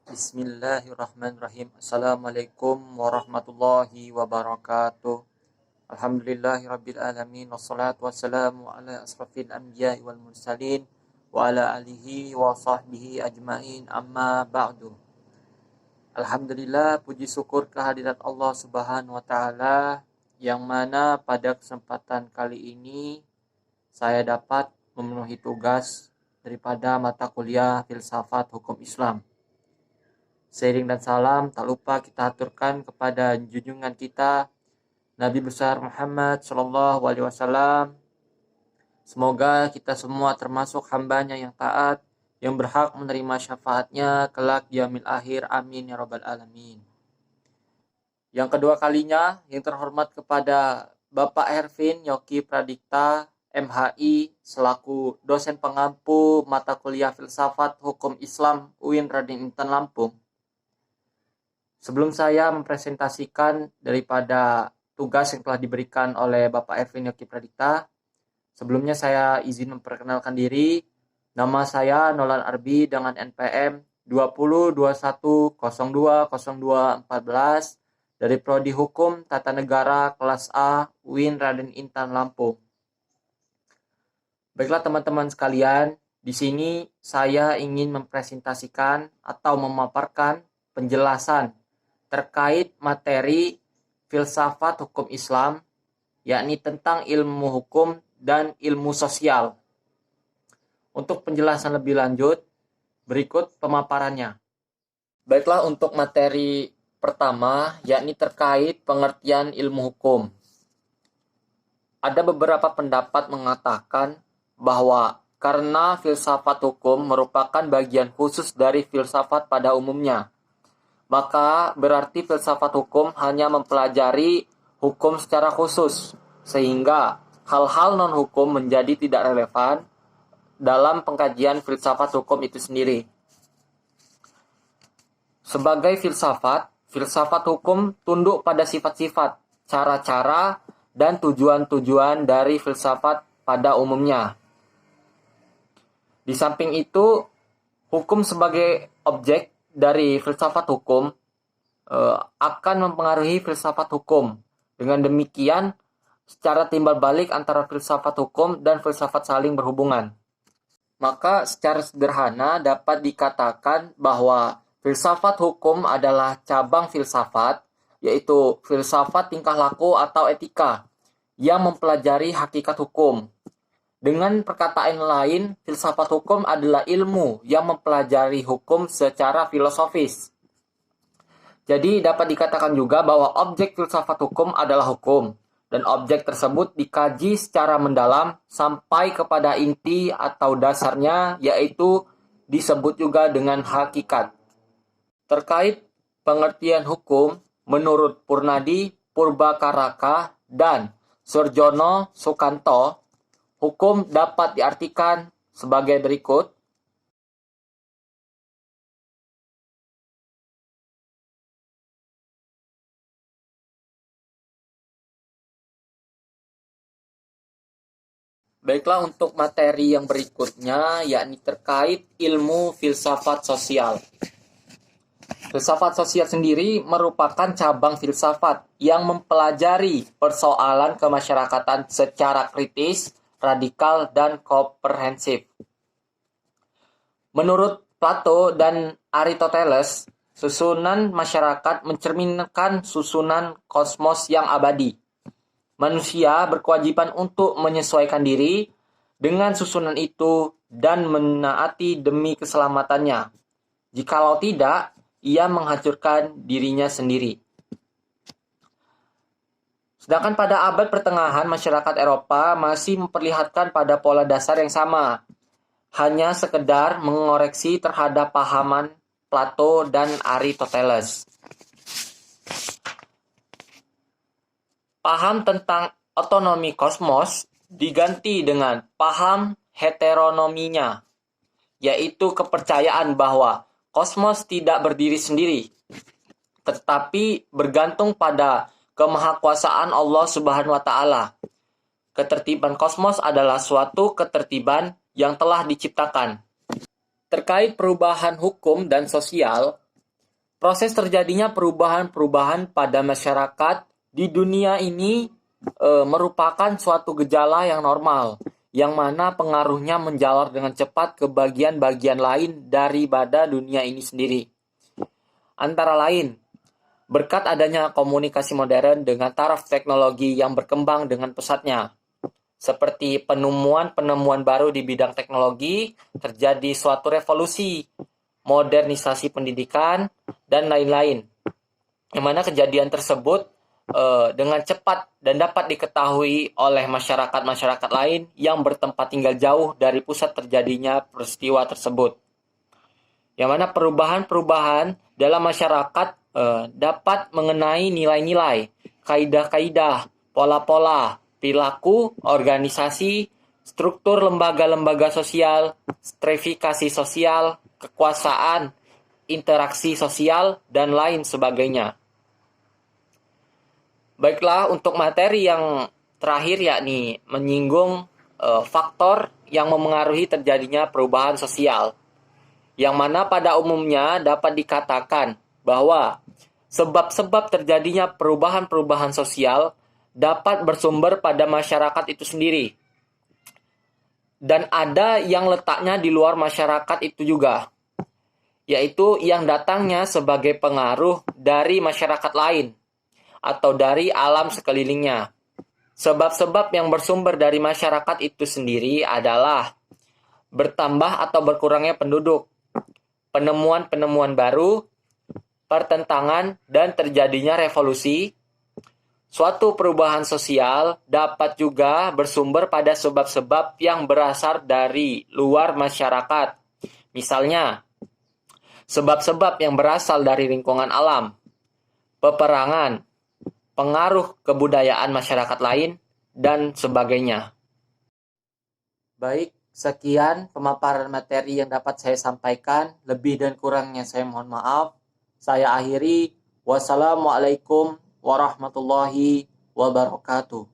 Bismillahirrahmanirrahim. Assalamualaikum warahmatullahi wabarakatuh. Alhamdulillahirabbil alamin wassalatu wassalamu ala asrafil anbiya'i wal mursalin wa ala alihi wa sahbihi ajmain, amma ba'du. Alhamdulillah, puji syukur kehadirat Allah Subhanahu wa taala yang mana pada kesempatan kali ini saya dapat memenuhi tugas daripada mata kuliah Filsafat Hukum Islam. Seiring dan salam tak lupa kita aturkan kepada junjungan kita Nabi besar Muhammad sallallahu alaihi wasallam. Semoga kita semua termasuk hambanya yang taat, yang berhak menerima syafaatnya kelak di yaumil akhir. Amin ya rabbal alamin. Yang kedua kalinya, yang terhormat kepada Bapak Ervin Yogi Pradikta MHI selaku dosen pengampu mata kuliah Filsafat Hukum Islam UIN Raden Intan Lampung. Sebelum saya mempresentasikan daripada tugas yang telah diberikan oleh Bapak Ervin Yogi Pradikta, sebelumnya saya izin memperkenalkan diri. Nama saya Nolan Arbi dengan NPM 2021020214 dari Prodi Hukum Tata Negara kelas A UIN Raden Intan Lampung. Baiklah teman-teman sekalian, di sini saya ingin mempresentasikan atau memaparkan penjelasan terkait materi filsafat hukum Islam, yakni tentang ilmu hukum dan ilmu sosial. Untuk penjelasan lebih lanjut, berikut pemaparannya. Baiklah, untuk materi pertama, yakni terkait pengertian ilmu hukum. Ada beberapa pendapat mengatakan bahwa karena filsafat hukum merupakan bagian khusus dari filsafat pada umumnya, maka berarti filsafat hukum hanya mempelajari hukum secara khusus, sehingga hal-hal non-hukum menjadi tidak relevan dalam pengkajian filsafat hukum itu sendiri. Sebagai filsafat hukum tunduk pada sifat-sifat, cara-cara, dan tujuan-tujuan dari filsafat pada umumnya. Di samping itu, hukum sebagai objek dari filsafat hukum akan mempengaruhi filsafat hukum. Dengan demikian, secara timbal balik antara filsafat hukum dan filsafat saling berhubungan. Maka secara sederhana dapat dikatakan bahwa filsafat hukum adalah cabang filsafat, yaitu filsafat tingkah laku atau etika, yang mempelajari hakikat hukum. Dengan perkataan lain, filsafat hukum adalah ilmu yang mempelajari hukum secara filosofis. Jadi dapat dikatakan juga bahwa objek filsafat hukum adalah hukum, dan objek tersebut dikaji secara mendalam sampai kepada inti atau dasarnya, yaitu disebut juga dengan hakikat. Terkait pengertian hukum, menurut Purnadi Purbakaraka dan Surjono Sukanto, hukum dapat diartikan sebagai berikut. Baiklah, untuk materi yang berikutnya, yakni terkait ilmu filsafat sosial. Filsafat sosial sendiri merupakan cabang filsafat yang mempelajari persoalan kemasyarakatan secara kritis, radikal, dan komprehensif. Menurut Plato dan Aristoteles, susunan masyarakat mencerminkan susunan kosmos yang abadi. Manusia berkewajiban untuk menyesuaikan diri dengan susunan itu dan menaati demi keselamatannya. Jikalau tidak, ia menghancurkan dirinya sendiri. Sedangkan pada abad pertengahan, masyarakat Eropa masih memperlihatkan pada pola dasar yang sama, hanya sekedar mengoreksi terhadap pahaman Plato dan Aristoteles. Paham tentang otonomi kosmos diganti dengan paham heteronominya, yaitu kepercayaan bahwa kosmos tidak berdiri sendiri, tetapi bergantung pada kemahakuasaan Allah Subhanahu wa taala. Ketertiban kosmos adalah suatu ketertiban yang telah diciptakan. Terkait perubahan hukum dan sosial, proses terjadinya perubahan-perubahan pada masyarakat di dunia ini merupakan suatu gejala yang normal, yang mana pengaruhnya menjalar dengan cepat ke bagian-bagian lain daripada dunia ini sendiri. Antara lain, berkat adanya komunikasi modern dengan taraf teknologi yang berkembang dengan pesatnya, seperti penemuan-penemuan baru di bidang teknologi, terjadi suatu revolusi, modernisasi pendidikan, dan lain-lain. Yang mana kejadian tersebut dengan cepat dan dapat diketahui oleh masyarakat-masyarakat lain yang bertempat tinggal jauh dari pusat terjadinya peristiwa tersebut. Yang mana perubahan-perubahan dalam masyarakat dapat mengenai nilai-nilai, kaidah-kaidah, pola-pola, perilaku, organisasi, struktur lembaga-lembaga sosial, stratifikasi sosial, kekuasaan, interaksi sosial, dan lain sebagainya. Baiklah, untuk materi yang terakhir yakni menyinggung faktor yang memengaruhi terjadinya perubahan sosial, yang mana pada umumnya dapat dikatakan bahwa sebab-sebab terjadinya perubahan-perubahan sosial dapat bersumber pada masyarakat itu sendiri. Dan ada yang letaknya di luar masyarakat itu juga, yaitu yang datangnya sebagai pengaruh dari masyarakat lain atau dari alam sekelilingnya. Sebab-sebab yang bersumber dari masyarakat itu sendiri adalah bertambah atau berkurangnya penduduk, penemuan-penemuan baru, pertentangan dan terjadinya revolusi. Suatu perubahan sosial dapat juga bersumber pada sebab-sebab yang berasal dari luar masyarakat. Misalnya, sebab-sebab yang berasal dari lingkungan alam, peperangan, pengaruh kebudayaan masyarakat lain, dan sebagainya. Baik, sekian pemaparan materi yang dapat saya sampaikan. Lebih dan kurangnya saya mohon maaf. Saya akhiri. Wassalamualaikum warahmatullahi wabarakatuh.